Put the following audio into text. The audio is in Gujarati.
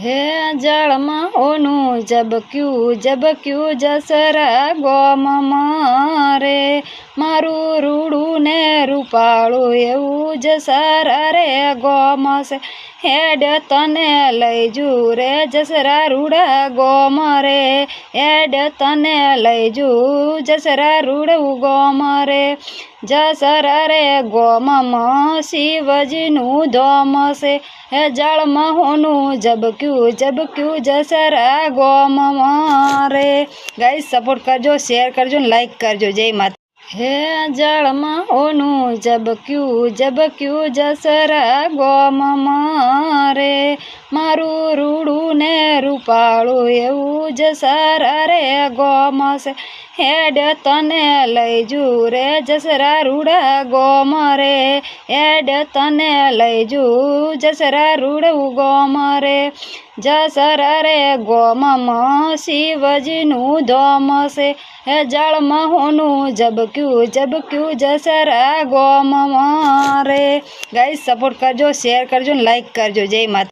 હે જળમાં હોનું જબક્યું જસરા ગોમ મારે મારું રૂડું ને રૂપાળું એવું જસરા રે ગોમ છે હેડ તને લઈ જુ રે જસરા રૂડા ગોમ રે હેડ તને લઈ જુ જસરા રૂડું ગોમ રે જસરા રે ગોમમાં શિવજીનું ધોમ છે હે જળમાં હોનું જબક્યું જસરા ગોમ મારે ગાઈસ સપોર્ટ કરજો, શેર કરજો ને લાઈક કરજો. જય માતા. હે જળમાં હોનું જબક્યું જસરા ગોમ મારે મારું રૂડું ને રૂપાળું એવું જસરા રે ગોમ છે હેડ તને લઈ જુ રે જસરા રૂડા ગોમ રે હેડ તને લઈ જુ જસરા રૂડું ગોમ રે જસરા રે ગોમમાં શિવજીનું ધોમ છે હે જળમાં હોનું જબક્યું જસરા ગોમ મારે ગાઈસ સપોર્ટ કરજો, શેર કરજો ને લાઈક કરજો. જય માતા.